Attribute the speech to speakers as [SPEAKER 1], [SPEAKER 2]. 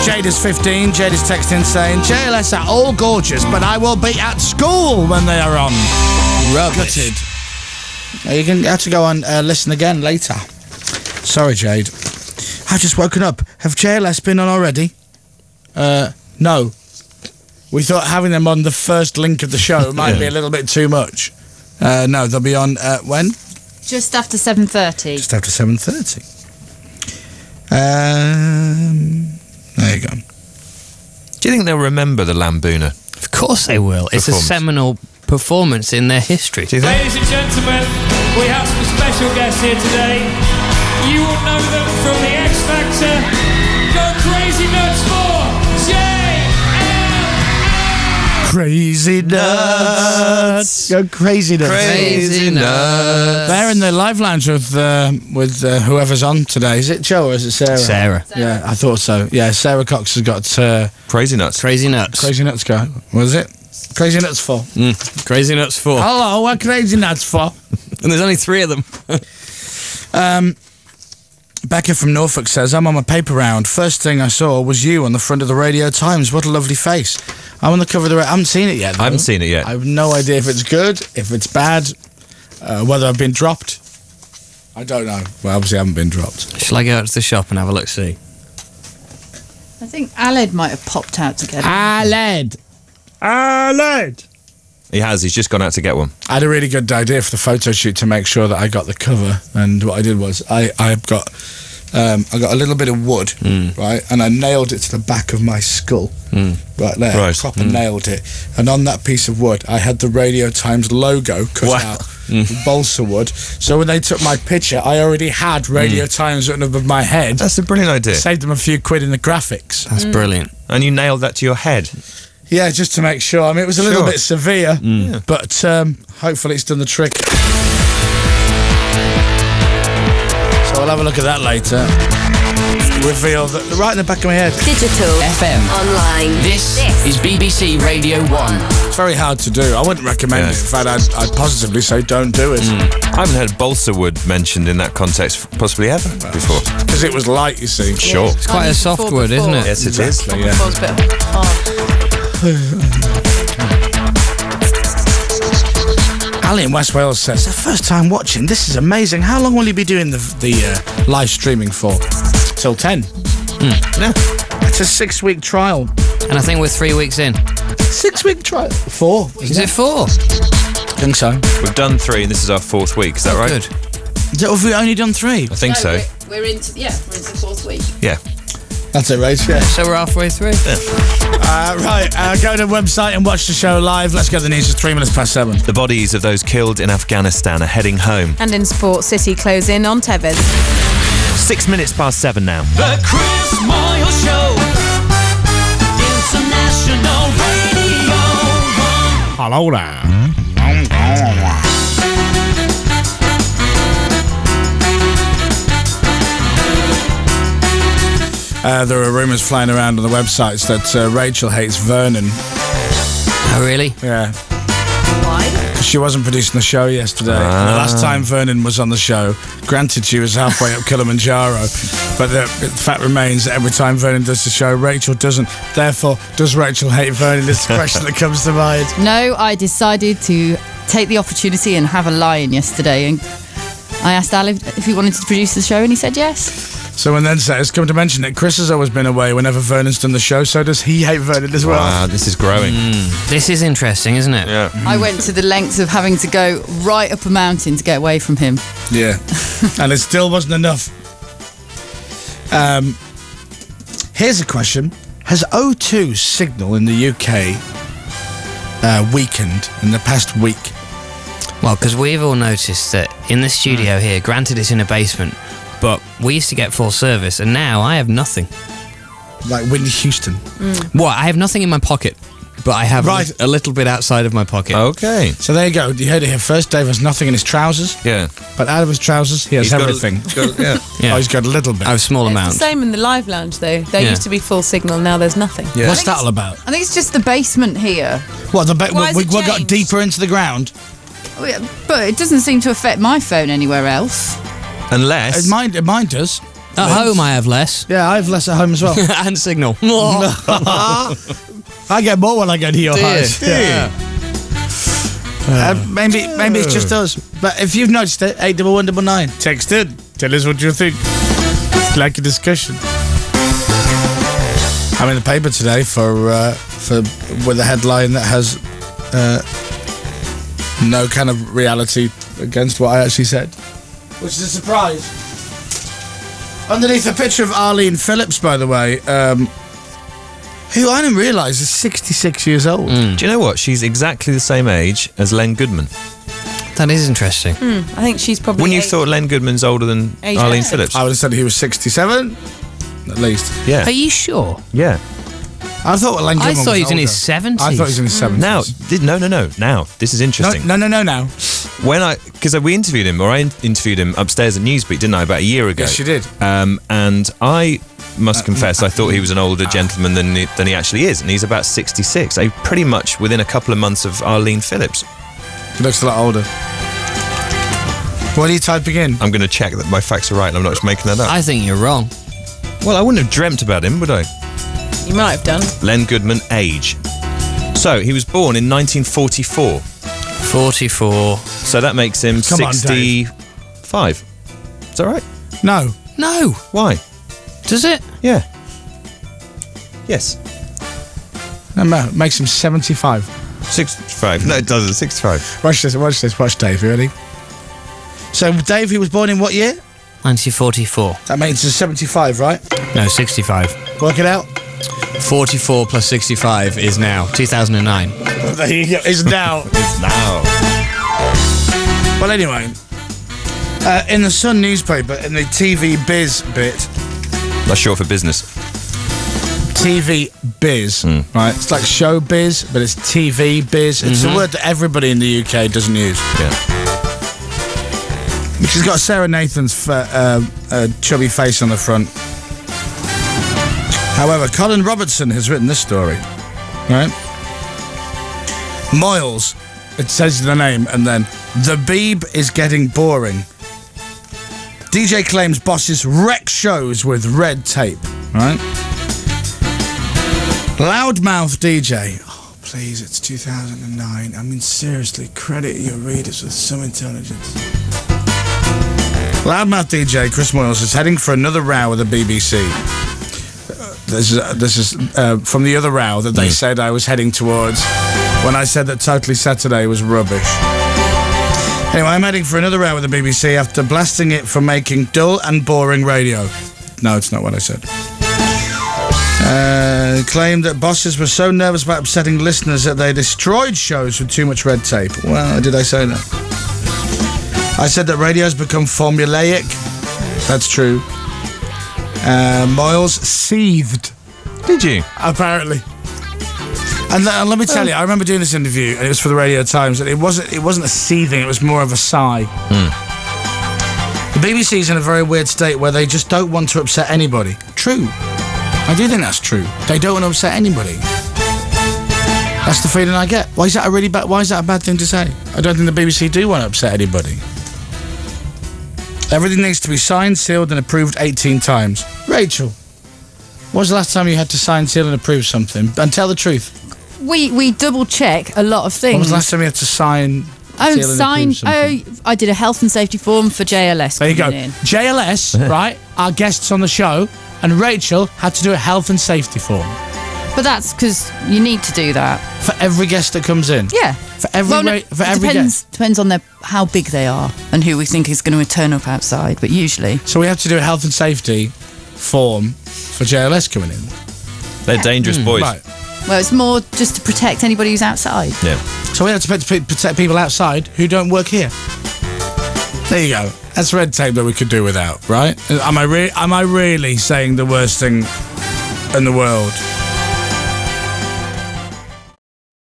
[SPEAKER 1] Jade is 15. Jade is texting saying, JLS are all gorgeous, but I will be at school when they are on.
[SPEAKER 2] Rubbish.
[SPEAKER 1] Gutted. You can have to go and listen again later. Sorry, Jade. I've just woken up. Have JLS been on already? No. We thought having them on the first link of the show might be a little bit too much. No, they'll be on when?
[SPEAKER 3] Just after 7:30.
[SPEAKER 1] Just after 7:30. There you go.
[SPEAKER 4] Do you think they'll remember the Lambooner?
[SPEAKER 2] Of course they will. It's a seminal performance in their history.
[SPEAKER 4] Do you think?
[SPEAKER 5] Ladies and gentlemen, we have some special guests here today. You will know them from the X Factor. Go crazy nuts for JLS!
[SPEAKER 1] Crazy nuts. Go crazy nuts.
[SPEAKER 2] Crazy nuts.
[SPEAKER 1] They're in the live lounge with whoever's on today. Is it Joe or is it Sarah?
[SPEAKER 2] Sarah.
[SPEAKER 1] Yeah, I thought so. Yeah, Sarah Cox has got
[SPEAKER 4] Crazy Nuts.
[SPEAKER 2] Crazy Nuts.
[SPEAKER 1] Crazy Nuts guy. What is it? Crazy Nuts for.
[SPEAKER 2] Crazy Nuts 4.
[SPEAKER 1] Hello, what Crazy Nuts for?
[SPEAKER 2] And there's only 3 of them.
[SPEAKER 1] Becca from Norfolk says, I'm on my paper round. First thing I saw was you on the front of the Radio Times. What a lovely face. I'm on the cover of the... I haven't seen it yet, though.
[SPEAKER 4] I haven't seen it yet.
[SPEAKER 1] I have no idea if it's good, if it's bad, whether I've been dropped. I don't know. Well, obviously I haven't been dropped.
[SPEAKER 2] Shall I go out to the shop and have a look-see?
[SPEAKER 3] I think Aled might have popped out to get it.
[SPEAKER 1] Aled!
[SPEAKER 4] He has. He's just gone out to get one.
[SPEAKER 1] I had a really good idea for the photo shoot to make sure that I got the cover, and what I did was I got a little bit of wood, right, and I nailed it to the back of my skull, right there,
[SPEAKER 4] Right.
[SPEAKER 1] proper nailed it, and on that piece of wood I had the Radio Times logo cut out with balsa wood, so when they took my picture I already had Radio Times written above my head.
[SPEAKER 4] That's a brilliant idea.
[SPEAKER 1] Saved them a few quid in the graphics.
[SPEAKER 2] That's brilliant.
[SPEAKER 4] And you nailed that to your head.
[SPEAKER 1] Yeah, just to make sure. I mean, it was a little bit severe, but hopefully it's done the trick. So I'll have a look at that later. Reveal that right in the back of my head.
[SPEAKER 6] Digital.
[SPEAKER 7] FM.
[SPEAKER 6] Online.
[SPEAKER 7] This is BBC Radio 1.
[SPEAKER 1] It's very hard to do. I wouldn't recommend it. In fact, I'd positively say don't do it.
[SPEAKER 4] I haven't heard balsa wood mentioned in that context possibly ever before.
[SPEAKER 1] Because it was light, you see.
[SPEAKER 4] Sure.
[SPEAKER 2] It's quite a soft wood, isn't it?
[SPEAKER 4] Yes, it is.
[SPEAKER 1] Exactly, yeah.
[SPEAKER 3] It's a bit hard.
[SPEAKER 1] Ali in West Wales says, the first time watching, this is amazing. How long will you be doing the live streaming for? Till 10.
[SPEAKER 4] Yeah.
[SPEAKER 1] It's a 6-week trial.
[SPEAKER 2] And I think we're 3 weeks in.
[SPEAKER 1] 6-week trial? 4.
[SPEAKER 2] Is it 4?
[SPEAKER 1] I think so.
[SPEAKER 4] We've done 3 and this is our 4th week. Is that right?
[SPEAKER 2] Good.
[SPEAKER 1] Have we only done 3?
[SPEAKER 4] I think so.
[SPEAKER 3] We're into the 4th week.
[SPEAKER 4] Yeah.
[SPEAKER 1] That's it, right? Yeah.
[SPEAKER 2] So we're halfway through.
[SPEAKER 1] Right, go to the website and watch the show live. Let's get the news at 3 minutes past 7.
[SPEAKER 4] The bodies of those killed in Afghanistan are heading home.
[SPEAKER 6] And in sport, City close in on Tevez.
[SPEAKER 4] 6 minutes past 7 now.
[SPEAKER 5] The Chris Moyles Show. International Radio 1.
[SPEAKER 1] Hello there. There are rumours flying around on the websites that Rachel hates Vernon.
[SPEAKER 2] Oh, really?
[SPEAKER 1] Yeah.
[SPEAKER 6] Why?
[SPEAKER 1] She wasn't producing the show yesterday. The last time Vernon was on the show, granted she was halfway up Kilimanjaro, but the fact remains that every time Vernon does the show, Rachel doesn't. Therefore, does Rachel hate Vernon? Is the question that comes to mind.
[SPEAKER 3] No, I decided to take the opportunity and have a lie-in yesterday, and I asked Ali if he wanted to produce the show, and he said yes.
[SPEAKER 1] So and then says, come to mention that Chris has always been away whenever Vernon's done the show, so does he hate Vernon as well?
[SPEAKER 4] Wow, this is growing.
[SPEAKER 2] This is interesting, isn't it?
[SPEAKER 4] Yeah.
[SPEAKER 3] I went to the lengths of having to go right up a mountain to get away from him.
[SPEAKER 1] Yeah. And it still wasn't enough. Here's a question. Has O2 signal in the UK weakened in the past week?
[SPEAKER 2] Well, because we've all noticed that in the studio here, granted it's in a basement, but we used to get full service, and now I have nothing.
[SPEAKER 1] Like Whitney Houston.
[SPEAKER 2] What? I have nothing in my pocket, but I have
[SPEAKER 1] Right.
[SPEAKER 2] a little bit outside of my pocket.
[SPEAKER 4] Okay.
[SPEAKER 1] So there you go. You heard it here first. Dave has nothing in his trousers,
[SPEAKER 4] Yeah.
[SPEAKER 1] but out of his trousers, he has everything.
[SPEAKER 4] Yeah.
[SPEAKER 2] Yeah.
[SPEAKER 1] Oh, he's got a little bit.
[SPEAKER 2] I have a small
[SPEAKER 6] It's
[SPEAKER 2] amount.
[SPEAKER 6] the same in the live lounge, though. There
[SPEAKER 2] Yeah.
[SPEAKER 6] used to be full signal, now there's nothing.
[SPEAKER 4] Yeah.
[SPEAKER 1] What's that all about?
[SPEAKER 3] I think it's just the basement here.
[SPEAKER 1] What,
[SPEAKER 6] Why has
[SPEAKER 1] we
[SPEAKER 6] it
[SPEAKER 1] got
[SPEAKER 6] changed?
[SPEAKER 1] deeper into the ground?
[SPEAKER 3] But it doesn't seem to affect my phone anywhere else.
[SPEAKER 4] Unless...
[SPEAKER 1] Mine does.
[SPEAKER 2] At home, I have less.
[SPEAKER 1] Yeah, I have less at home as well.
[SPEAKER 2] And signal.
[SPEAKER 1] I get more when I go to your house.
[SPEAKER 2] Yeah.
[SPEAKER 1] Maybe it's just us. But if you've noticed it, 81199. Text in. Tell us what you think. It's like a discussion. I'm in the paper today with a headline that has no kind of reality against what I actually said, which is a surprise. Underneath a picture of Arlene Phillips, by the way, who I didn't realise is 66 years old.
[SPEAKER 4] Do you know what? She's exactly the same age as Len Goodman.
[SPEAKER 2] That is interesting.
[SPEAKER 6] I think she's probably.
[SPEAKER 4] Wouldn't you thought Len Goodman's older than
[SPEAKER 6] Age
[SPEAKER 4] Arlene
[SPEAKER 6] yeah.
[SPEAKER 4] Phillips?
[SPEAKER 1] I would have said he was 67, at least.
[SPEAKER 4] Yeah.
[SPEAKER 2] Are you sure?
[SPEAKER 4] Yeah.
[SPEAKER 1] I thought Len Goodman
[SPEAKER 2] I thought he was in
[SPEAKER 1] older.
[SPEAKER 2] his 70s.
[SPEAKER 1] I thought he was in his 70s.
[SPEAKER 4] Now, no. Now, this is interesting.
[SPEAKER 1] No. Now.
[SPEAKER 4] Because we interviewed him, or I interviewed him upstairs at Newsbeat, didn't I, about a year ago?
[SPEAKER 1] Yes, you did.
[SPEAKER 4] And I must confess, I thought he was an older gentleman than he actually is, and he's about 66. So pretty much within a couple of months of Arlene Phillips.
[SPEAKER 1] He looks a lot older. What are you typing in?
[SPEAKER 4] I'm going to check that my facts are right, and I'm not just making that up.
[SPEAKER 2] I think you're wrong.
[SPEAKER 4] Well, I wouldn't have dreamt about him, would I?
[SPEAKER 6] You might have done.
[SPEAKER 4] Len Goodman, age. So he was born in 1944.
[SPEAKER 2] 44.
[SPEAKER 4] So that makes him
[SPEAKER 1] Come on, Dave.
[SPEAKER 4] 65. Is that right?
[SPEAKER 1] No.
[SPEAKER 2] No.
[SPEAKER 4] Why?
[SPEAKER 2] Does it?
[SPEAKER 4] Yeah. Yes.
[SPEAKER 1] No, makes him 75.
[SPEAKER 4] 65. No, it doesn't. 65.
[SPEAKER 1] Watch this. Watch Dave, you ready? So, Dave, he was born in what year?
[SPEAKER 2] 1944.
[SPEAKER 1] That makes him 75, right?
[SPEAKER 2] No, 65.
[SPEAKER 1] Work it out.
[SPEAKER 2] 44 plus 65 is now 2009.
[SPEAKER 1] There you go. It's now.
[SPEAKER 4] It's now.
[SPEAKER 1] Well, anyway, in the Sun newspaper, in the TV Biz bit,
[SPEAKER 4] That's short for business.
[SPEAKER 1] TV Biz, right? It's like show biz, but it's TV Biz. It's a word that everybody in the UK doesn't use.
[SPEAKER 4] Yeah.
[SPEAKER 1] Which has got Sarah Nathan's chubby face on the front. However, Colin Robertson has written this story, right? Moyles, it says the name, and then the Beeb is getting boring. DJ claims bosses wreck shows with red tape, right? Loudmouth DJ. Oh, please, it's 2009. I mean, seriously, credit your readers with some intelligence. Loudmouth DJ Chris Moyles is heading for another row with the BBC. This is from the other row that they said I was heading towards when I said that Totally Saturday was rubbish. Anyway, I'm heading for another row with the BBC after blasting it for making dull and boring radio. No, it's not what I said. Claimed that bosses were so nervous about upsetting listeners that they destroyed shows with too much red tape. Well, did I say that? I said that radio's become formulaic. That's true. Moyles seethed.
[SPEAKER 4] Did you?
[SPEAKER 1] Apparently. And let me tell you, I remember doing this interview, and it was for the Radio Times, and it wasn't a seething, it was more of a sigh. The BBC's in a very weird state where they just don't want to upset anybody. True. I do think that's true. They don't want to upset anybody. That's the feeling I get. Why is that a bad thing to say? I don't think the BBC do want to upset anybody. Everything needs to be signed, sealed and approved 18 times. Rachel, when was the last time you had to sign, seal and approve something? And tell the truth.
[SPEAKER 3] We double check a lot of things.
[SPEAKER 1] When was the last time you had to sign, seal and approve something?
[SPEAKER 3] I did a health and safety form for JLS.
[SPEAKER 1] There you go.
[SPEAKER 3] In.
[SPEAKER 1] JLS, right, our guests on the show, and Rachel had to do a health and safety form.
[SPEAKER 3] But that's because you need to do that.
[SPEAKER 1] For every guest that comes in?
[SPEAKER 3] Yeah.
[SPEAKER 1] For every guest?
[SPEAKER 3] Depends on how big they are and who we think is going to turn up outside, but usually.
[SPEAKER 1] So we have to do a health and safety form for JLS coming in?
[SPEAKER 4] They're dangerous boys.
[SPEAKER 1] Right.
[SPEAKER 3] Well, it's more just to protect anybody who's outside.
[SPEAKER 4] Yeah.
[SPEAKER 1] So we have to protect people outside who don't work here. There you go. That's red tape that we could do without, right? Am I really saying the worst thing in the world?